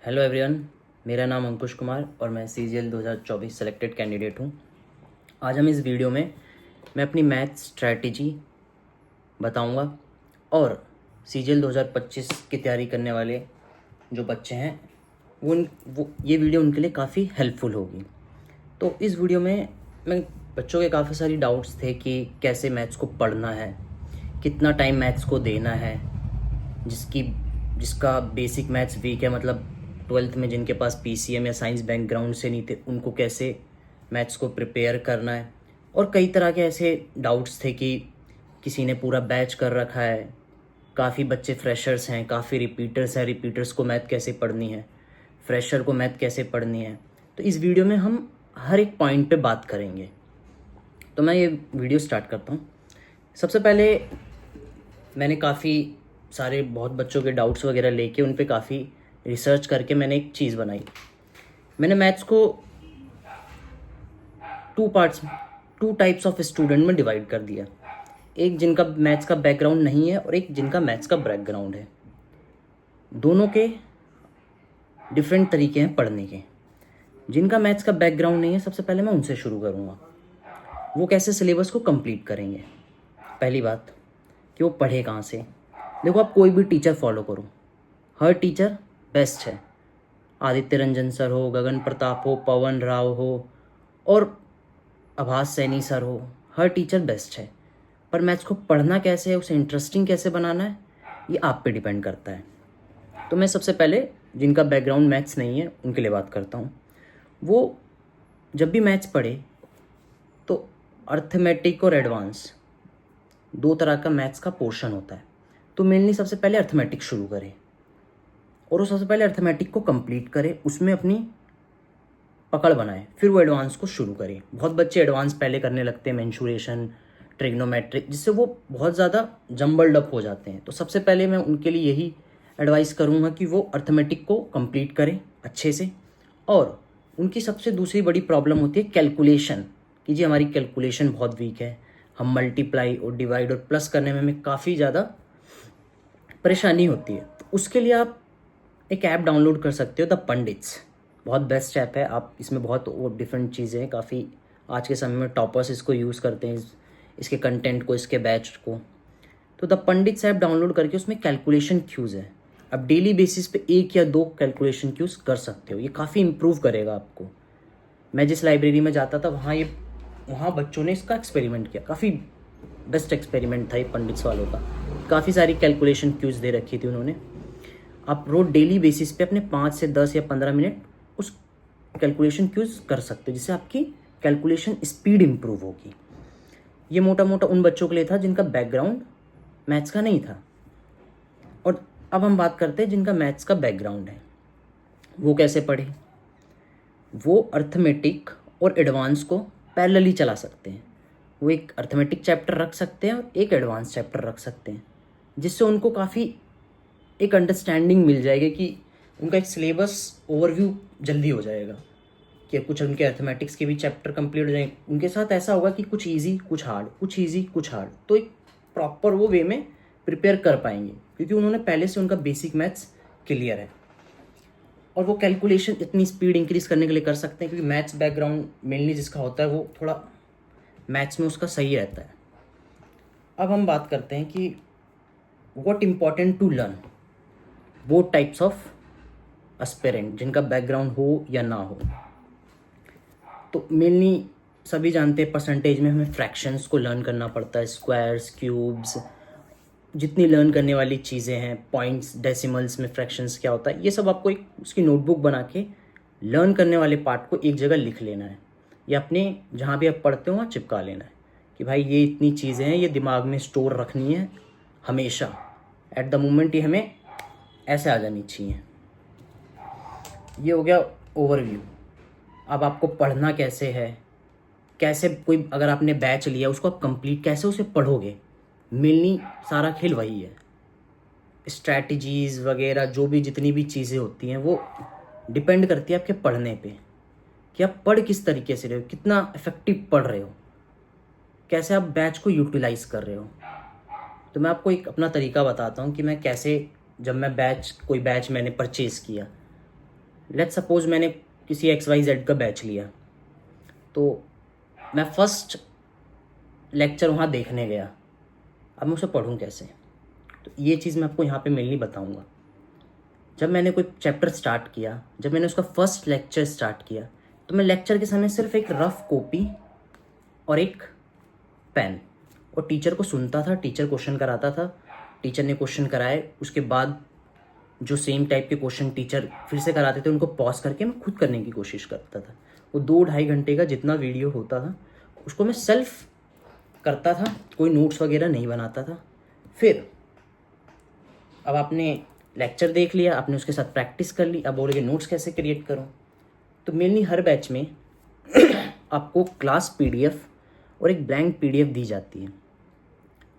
Hello everyone, मेरा नाम अंकुश कुमार और मैं CGL 2024 सेलेक्टेड कैंडिडेट हूँ। आज हम इस वीडियो में मैं अपनी मैथ स्ट्रैटेजी बताऊँगा और CGL 2025 की तैयारी करने वाले जो बच्चे हैं वो ये वीडियो उनके लिए काफ़ी हेल्पफुल होगी। तो इस वीडियो में मैं बच्चों के काफ़ी सारी डाउट्स थे कि कैसे मैथ्स को पढ़ना है, कितना टाइम मैथ्स को देना है, जिसका बेसिक मैथ्स वीक है, मतलब 12th में जिनके पास PCM या साइंस बैकग्राउंड से नहीं थे उनको कैसे मैथ्स को प्रिपेयर करना है। और कई तरह के ऐसे डाउट्स थे कि किसी ने पूरा बैच कर रखा है, काफ़ी बच्चे फ्रेशर्स हैं, काफ़ी रिपीटर्स हैं, रिपीटर्स को मैथ कैसे पढ़नी है, फ्रेशर को मैथ कैसे पढ़नी है। तो इस वीडियो में हम हर एक पॉइंट पे बात करेंगे। तो मैं ये वीडियो स्टार्ट करता हूँ। सबसे पहले मैंने काफ़ी सारे बहुत बच्चों के डाउट्स वगैरह लेके उन पे काफ़ी रिसर्च करके मैंने एक चीज़ बनाई। मैंने मैथ्स को टू टाइप्स ऑफ स्टूडेंट में डिवाइड कर दिया। एक जिनका मैथ्स का बैकग्राउंड नहीं है और एक जिनका मैथ्स का बैकग्राउंड है। दोनों के डिफरेंट तरीके हैं पढ़ने के। जिनका मैथ्स का बैकग्राउंड नहीं है, सबसे पहले मैं उनसे शुरू करूँगा। वो कैसे सिलेबस को कंप्लीट करेंगे। पहली बात कि वो पढ़े कहाँ से। देखो, आप कोई भी टीचर फॉलो करो, हर टीचर बेस्ट है। आदित्य रंजन सर हो, गगन प्रताप हो, पवन राव हो और आभास सैनी सर हो, हर टीचर बेस्ट है। पर मैथ्स को पढ़ना कैसे है, उसे इंटरेस्टिंग कैसे बनाना है, ये आप पे डिपेंड करता है। तो मैं सबसे पहले जिनका बैकग्राउंड मैथ्स नहीं है उनके लिए बात करता हूँ। वो जब भी मैथ्स पढ़े तो अर्थमेटिक और एडवांस दो तरह का मैथ्स का पोर्शन होता है। तो मेनली सबसे पहले अर्थमेटिक शुरू करें और वो सबसे पहले अर्थमेटिक को कंप्लीट करे, उसमें अपनी पकड़ बनाए, फिर वो एडवांस को शुरू करे। बहुत बच्चे एडवांस पहले करने लगते हैं, मेंशुरेशन, ट्रिग्नोमेट्रिक, जिससे वो बहुत ज़्यादा जम्बल्ड अप हो जाते हैं। तो सबसे पहले मैं उनके लिए यही एडवाइस करूँगा कि वो अर्थमेटिक को कंप्लीट करें अच्छे से। और उनकी सबसे दूसरी बड़ी प्रॉब्लम होती है कैलकुलेशन, कि जी हमारी कैलकुलेशन बहुत वीक है, हम मल्टीप्लाई और डिवाइड और प्लस करने में हमें काफ़ी ज़्यादा परेशानी होती है। तो उसके लिए आप एक ऐप डाउनलोड कर सकते हो, द पंडित्स। बहुत बेस्ट ऐप है। आप इसमें बहुत और डिफरेंट चीज़ें हैं, काफ़ी आज के समय में टॉपर्स इसको यूज़ करते हैं, इसके कंटेंट को, इसके बैच को। तो द पंडित्स ऐप डाउनलोड करके उसमें कैलकुलेशन क्यूज़ है। अब डेली बेसिस पे 1 या 2 कैलकुलेशन क्यूज़ कर सकते हो। ये काफ़ी इंप्रूव करेगा आपको। मैं जिस लाइब्रेरी में जाता था वहाँ बच्चों ने इसका एक्सपेरिमेंट किया। काफ़ी बेस्ट एक्सपेरिमेंट था ये पंडित्स वालों का। काफ़ी सारी कैलकुलेशन क्यूज़ दे रखी थी उन्होंने। आप रोज डेली बेसिस पे अपने 5 से 10 या 15 मिनट उस कैलकुलेशन क्यूज़ कर सकते हो, जिससे आपकी कैलकुलेशन स्पीड इंप्रूव होगी। ये मोटा मोटा उन बच्चों के लिए था जिनका बैकग्राउंड मैथ्स का नहीं था। और अब हम बात करते हैं जिनका मैथ्स का बैकग्राउंड है। वो कैसे पढ़े। वो अर्थमेटिक और एडवांस को पैरेलली चला सकते हैं। वो एक अर्थमेटिक चैप्टर रख सकते हैं और एक एडवांस चैप्टर रख सकते हैं, जिससे उनको काफ़ी एक अंडरस्टैंडिंग मिल जाएगी कि उनका एक सिलेबस ओवरव्यू जल्दी हो जाएगा, कि कुछ उनके अर्थमेटिक्स के भी चैप्टर कंप्लीट हो जाएंगे। उनके साथ ऐसा होगा कि कुछ इजी कुछ हार्ड, कुछ इजी कुछ हार्ड, तो एक प्रॉपर वो वे में प्रिपेयर कर पाएंगे, क्योंकि उन्होंने पहले से उनका बेसिक मैथ्स क्लियर है। और वो कैलकुलेशन इतनी स्पीड इंक्रीज करने के लिए कर सकते हैं, क्योंकि मैथ्स बैकग्राउंड मेनली जिसका होता है वो थोड़ा मैथ्स में उसका सही रहता है। अब हम बात करते हैं कि what important to learn both types of aspirant, जिनका बैकग्राउंड हो या ना हो। तो मेनली सभी जानते हैं परसेंटेज में हमें फ्रैक्शंस को लर्न करना पड़ता है, स्क्वायर्स, क्यूब्स, जितनी लर्न करने वाली चीज़ें हैं, पॉइंट्स, डेसिमल्स में फ्रैक्शंस क्या होता है, ये सब आपको एक उसकी नोटबुक बना के लर्न करने वाले पार्ट को एक जगह लिख लेना है, या अपने जहाँ भी आप पढ़ते हो वहाँ चिपका लेना है कि भाई ये इतनी चीज़ें हैं, ये दिमाग में स्टोर रखनी है हमेशा, एट द मोमेंट ये हमें ऐसे आ जानी चाहिए। ये हो गया ओवरव्यू। अब आपको पढ़ना कैसे है, कैसे कोई अगर आपने बैच लिया उसको आप कंप्लीट कैसे उसे पढ़ोगे, मेनली सारा खेल वही है। स्ट्रैटेजीज़ वगैरह जो भी जितनी भी चीज़ें होती हैं वो डिपेंड करती है आपके पढ़ने पे, कि आप पढ़ किस तरीके से रहे हो, कितना इफेक्टिव पढ़ रहे हो, कैसे आप बैच को यूटिलाइज कर रहे हो। तो मैं आपको एक अपना तरीका बताता हूँ कि मैं कैसे, जब मैं कोई बैच मैंने परचेज़ किया लेट्स सपोज मैंने किसी XYZ का बैच लिया, तो मैं फर्स्ट लेक्चर वहाँ देखने गया, अब मैं उसे पढ़ूँ कैसे? तो ये चीज़ मैं आपको यहाँ पे मेनली बताऊँगा। जब मैंने कोई चैप्टर स्टार्ट किया, जब मैंने उसका फर्स्ट लेक्चर स्टार्ट किया, तो मैं लेक्चर के समय सिर्फ एक रफ कॉपी और एक पेन और टीचर को सुनता था। टीचर क्वेश्चन कराता था, टीचर ने क्वेश्चन कराए, उसके बाद जो सेम टाइप के क्वेश्चन टीचर फिर से कराते थे उनको पॉज करके मैं खुद करने की कोशिश करता था। वो 2-2.5 घंटे का जितना वीडियो होता था उसको मैं सेल्फ करता था, कोई नोट्स वगैरह नहीं बनाता था। फिर अब आपने लेक्चर देख लिया, आपने उसके साथ प्रैक्टिस कर ली, अब बोलोगे नोट्स कैसे क्रिएट करूँ? तो मेनली हर बैच में आपको क्लास PDF और एक ब्लैंक PDF दी जाती है।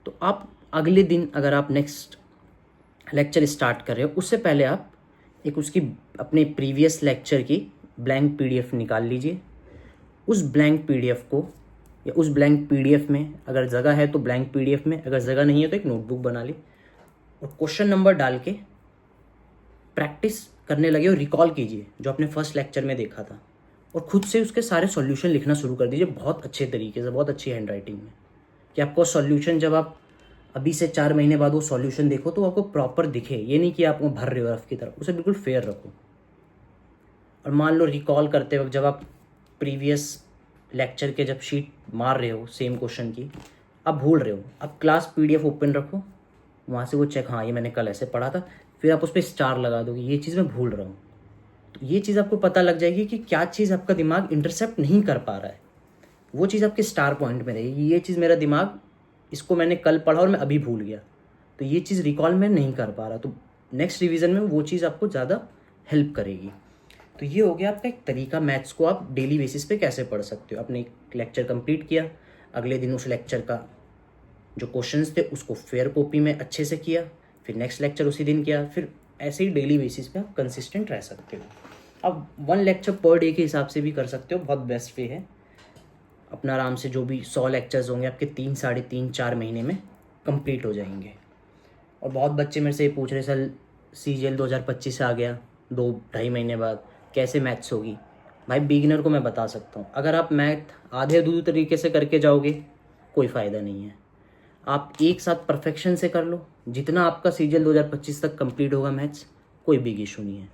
तो आप अगले दिन अगर आप नेक्स्ट लेक्चर स्टार्ट कर रहे हो, उससे पहले आप एक उसकी अपने प्रीवियस लेक्चर की ब्लैंक PDF निकाल लीजिए। उस ब्लैंक PDF को या उस ब्लैंक PDF में अगर जगह है तो ब्लैंक PDF में, अगर जगह नहीं है तो एक नोटबुक बना ली और क्वेश्चन नंबर डाल के प्रैक्टिस करने लगे और रिकॉल कीजिए जो आपने फर्स्ट लेक्चर में देखा था, और खुद से उसके सारे सॉल्यूशन लिखना शुरू कर दीजिए बहुत अच्छे तरीके से, बहुत अच्छी हैंडराइटिंग में, कि आपको सॉल्यूशन जब आप अभी से 4 महीने बाद वो सॉल्यूशन देखो तो आपको प्रॉपर दिखे। ये नहीं कि आप वो भर रहे हो रफ की तरफ, उसे बिल्कुल फेयर रखो। और मान लो रिकॉल करते वक्त जब आप प्रीवियस लेक्चर के जब शीट मार रहे हो सेम क्वेश्चन की, आप भूल रहे हो, आप क्लास PDF ओपन रखो, वहाँ से वो चेक, हाँ ये मैंने कल ऐसे पढ़ा था, फिर आप उस पर स्टार लगा दो कि ये चीज़ मैं भूल रहा हूँ। तो ये चीज़ आपको पता लग जाएगी कि क्या चीज़ आपका दिमाग इंटरसेप्ट नहीं कर पा रहा है, वो चीज़ आपके स्टार पॉइंट में रहेगी। ये चीज़ मेरा दिमाग, इसको मैंने कल पढ़ा और मैं अभी भूल गया, तो ये चीज़ रिकॉल में नहीं कर पा रहा, तो नेक्स्ट रिवीजन में वो चीज़ आपको ज़्यादा हेल्प करेगी। तो ये हो गया आपका एक तरीका, मैथ्स को आप डेली बेसिस पे कैसे पढ़ सकते हो। आपने एक लेक्चर कंप्लीट किया, अगले दिन उस लेक्चर का जो क्वेश्चंस थे उसको फेयर कॉपी में अच्छे से किया, फिर नेक्स्ट लेक्चर उसी दिन किया, फिर ऐसे ही डेली बेसिस पे आप कंसिस्टेंट रह सकते हो। अब 1 लेक्चर पर डे के हिसाब से भी कर सकते हो, बहुत बेस्ट वे है। अपना आराम से जो भी 100 लेक्चर्स होंगे आपके 3, 3.5, 4 महीने में कंप्लीट हो जाएंगे। और बहुत बच्चे मेरे से ये पूछ रहे सर CGL 2025 आ गया 2-2.5 महीने बाद, कैसे मैथ्स होगी? भाई बिगिनर को मैं बता सकता हूँ, अगर आप मैथ आधे अधूरे तरीके से करके जाओगे कोई फ़ायदा नहीं है। आप एक साथ परफेक्शन से कर लो, जितना आपका CGL 2025 तक कंप्लीट होगा मैथ्स, कोई बिग इशू नहीं है।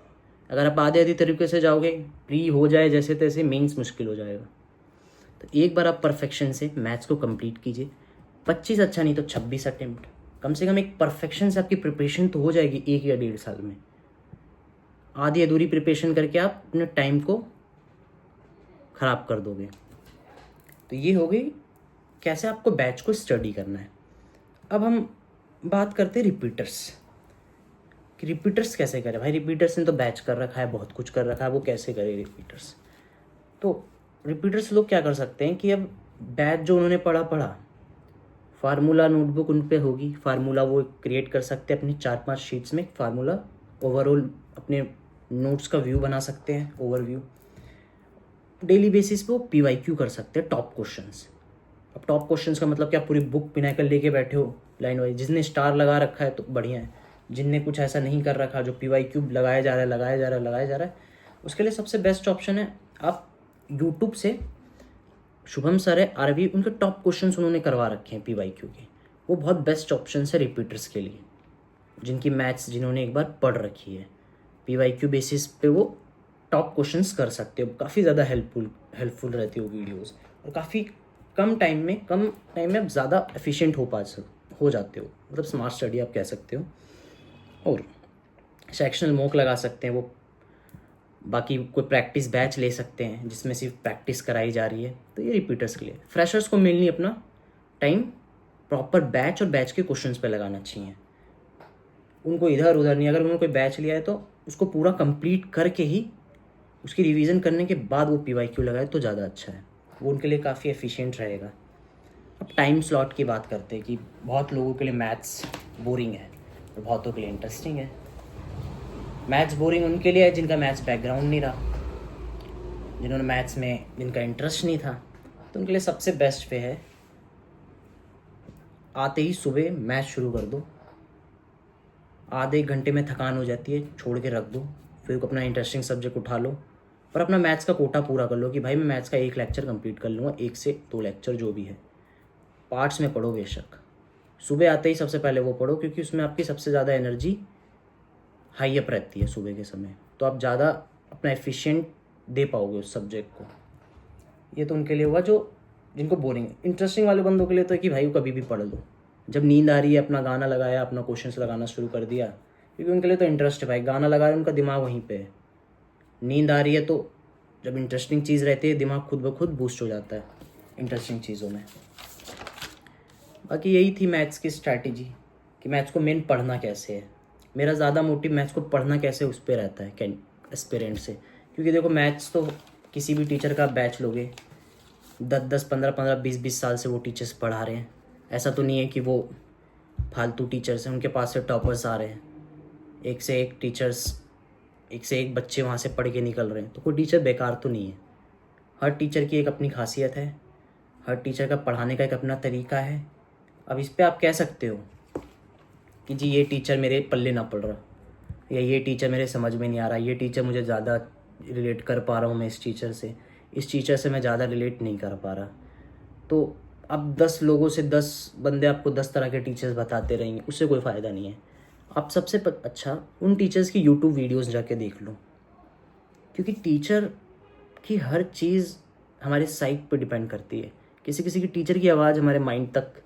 अगर आप आधे तरीके से जाओगे, प्री हो जाए जैसे तैसे, मेंस मुश्किल हो जाएगा। तो एक बार आप परफेक्शन से मैथ्स को कंप्लीट कीजिए, 25 अच्छा नहीं तो 26 अटेम्प्ट, कम से कम एक परफेक्शन से आपकी प्रिपरेशन तो हो जाएगी 1 या 1.5 साल में। आधी अधूरी प्रिपरेशन करके आप अपने टाइम को ख़राब कर दोगे। तो ये हो गई कैसे आपको बैच को स्टडी करना है। अब हम बात करते हैं रिपीटर्स, कि रिपीटर्स कैसे करें। भाई रिपीटर्स ने तो बैच कर रखा है, बहुत कुछ कर रखा है, वो कैसे करें रिपीटर्स? तो रिपीटर्स लोग क्या कर सकते हैं कि अब बैच जो उन्होंने पढ़ा, फार्मूला नोटबुक उन पे होगी, फार्मूला वो क्रिएट कर सकते हैं अपनी 4-5 शीट्स में, फार्मूला ओवरऑल अपने नोट्स का व्यू बना सकते हैं, ओवरव्यू। डेली बेसिस पे वो PYQ कर सकते हैं, टॉप क्वेश्चंस। अब टॉप क्वेश्चंस का मतलब क्या, पूरी बुक पिनाकल लेके बैठे हो लाइन वाइज, जिसने स्टार लगा रखा है तो बढ़िया है, जिनने कुछ ऐसा नहीं कर रखा जो PYQ लगाया जा रहा है, उसके लिए सबसे बेस्ट ऑप्शन है आप यूट्यूब से, शुभम सर है RV, उनके टॉप क्वेश्चंस उन्होंने करवा रखे हैं PYQ के, वो बहुत बेस्ट ऑप्शन है रिपीटर्स के लिए, जिनकी मैथ्स जिन्होंने एक बार पढ़ रखी है। PYQ बेसिस पे वो टॉप क्वेश्चंस कर सकते हो, काफ़ी ज़्यादा हेल्पफुल रहती हो वीडियोस, और काफ़ी कम टाइम में आप ज़्यादा एफिशिएंट हो जाते हो, मतलब स्मार्ट स्टडी आप कह सकते हो। और सेक्शनल मॉक लगा सकते हैं वो, बाकी कोई प्रैक्टिस बैच ले सकते हैं जिसमें सिर्फ प्रैक्टिस कराई जा रही है। तो ये रिपीटर्स के लिए। फ्रेशर्स को मेनली अपना टाइम प्रॉपर बैच और बैच के क्वेश्चंस पे लगाना चाहिए, उनको इधर उधर नहीं। अगर उन्होंने कोई बैच लिया है तो उसको पूरा कंप्लीट करके ही उसकी रिवीजन करने के बाद वो PYQ लगाए तो ज़्यादा अच्छा है, वो उनके लिए काफ़ी एफिशिएंट रहेगा। अब टाइम स्लॉट की बात करते हैं कि बहुत लोगों के लिए मैथ्स बोरिंग है और बहुतों के लिए इंटरेस्टिंग है। मैथ्स बोरिंग उनके लिए है जिनका मैथ्स बैकग्राउंड नहीं रहा, जिन्होंने मैथ्स में जिनका इंटरेस्ट नहीं था, तो उनके लिए सबसे बेस्ट वे है आते ही सुबह मैथ शुरू कर दो। आधे 1 घंटे में थकान हो जाती है, छोड़ के रख दो, फिर अपना इंटरेस्टिंग सब्जेक्ट उठा लो और अपना मैथ्स का कोटा पूरा कर लो कि भाई मैं मैथ्स का 1 लेक्चर कंप्लीट कर लूँगा, 1 से 2 लेक्चर जो भी है। पार्ट्स में पढ़ो बेशक, सुबह आते ही सबसे पहले वो पढ़ो क्योंकि उसमें आपकी सबसे ज़्यादा एनर्जी हाई अप रहती है सुबह के समय, तो आप ज़्यादा अपना एफिशिएंट दे पाओगे उस सब्जेक्ट को। ये तो उनके लिए हुआ जो जिनको बोरिंग। इंटरेस्टिंग वाले बंदों के लिए तो है कि भाई वो कभी भी पढ़ लो, जब नींद आ रही है अपना गाना लगाया, अपना क्वेश्चंस लगाना शुरू कर दिया, क्योंकि उनके लिए तो इंटरेस्ट है भाई, गाना लगा रहे उनका दिमाग वहीं पे है। नींद आ रही है तो जब इंटरेस्टिंग चीज़ रहती है दिमाग खुद ब खुद बूस्ट हो जाता है इंटरेस्टिंग चीज़ों में। बाकी यही थी मैथ्स की स्ट्रैटेजी कि मैथ्स को मेन पढ़ना कैसे है। मेरा ज़्यादा मोटिव मैथ्स को पढ़ना कैसे उस पर रहता है कैन एस्पिरेंट से, क्योंकि देखो मैथ्स तो किसी भी टीचर का बैच लोगे 10-10, 15-15, 20-20 साल से वो टीचर्स पढ़ा रहे हैं। ऐसा तो नहीं है कि वो फालतू टीचर्स हैं, उनके पास से टॉपर्स आ रहे हैं, एक से एक टीचर्स, एक से एक बच्चे वहाँ से पढ़ के निकल रहे हैं, तो कोई टीचर बेकार तो नहीं है। हर टीचर की एक अपनी खासियत है, हर टीचर का पढ़ाने का एक अपना तरीका है। अब इस पे आप कह सकते हो कि जी ये टीचर मेरे पल्ले ना पड़ रहा, या ये टीचर मेरे समझ में नहीं आ रहा, ये टीचर मुझे ज़्यादा रिलेट कर पा रहा हूँ मैं इस टीचर से मैं ज़्यादा रिलेट नहीं कर पा रहा। तो अब 10 लोगों से 10 बंदे आपको 10 तरह के टीचर्स बताते रहेंगे, उससे कोई फ़ायदा नहीं है। आप सबसे अच्छा उन टीचर्स की यूट्यूब वीडियोस जाके देख लो, क्योंकि टीचर की हर चीज़ हमारे साइट पर डिपेंड करती है। किसी किसी की टीचर की आवाज़ हमारे माइंड तक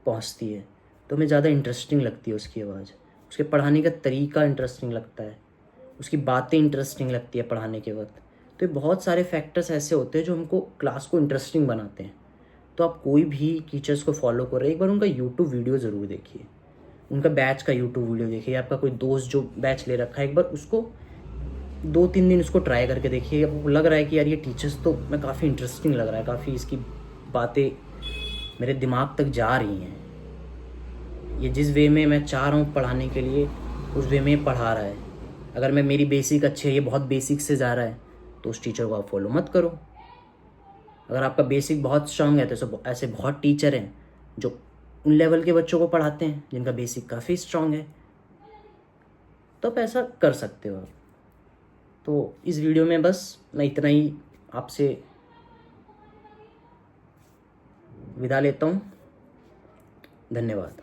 पहुंचती है तो हमें ज़्यादा इंटरेस्टिंग लगती है उसकी आवाज़, उसके पढ़ाने का तरीका इंटरेस्टिंग लगता है, उसकी बातें इंटरेस्टिंग लगती है पढ़ाने के वक्त। तो ये बहुत सारे फैक्टर्स ऐसे होते हैं जो हमको क्लास को इंटरेस्टिंग बनाते हैं। तो आप कोई भी टीचर्स को फॉलो कर रहे हैं, एक बार उनका यूट्यूब वीडियो ज़रूर देखिए, उनका बैच का यूट्यूब वीडियो देखिए। आपका कोई दोस्त जो बैच ले रखा है, एक बार उसको 2-3 दिन उसको ट्राई करके देखिए। आपको लग रहा है कि यार ये टीचर्स तो मैं काफ़ी इंटरेस्टिंग लग रहा है, काफ़ी इसकी बातें मेरे दिमाग तक जा रही हैं, ये जिस वे में मैं चाह रहा हूँ पढ़ाने के लिए उस वे में पढ़ा रहा है। अगर मैं मेरी बेसिक अच्छी है, ये बहुत बेसिक से जा रहा है, तो उस टीचर को आप फॉलो मत करो। अगर आपका बेसिक बहुत स्ट्रांग है तो ऐसे बहुत टीचर हैं जो उन लेवल के बच्चों को पढ़ाते हैं जिनका बेसिक काफ़ी स्ट्रांग है, तो आप ऐसा कर सकते हो आप। तो इस वीडियो में बस मैं इतना ही आपसे विदा लेता हूँ। धन्यवाद।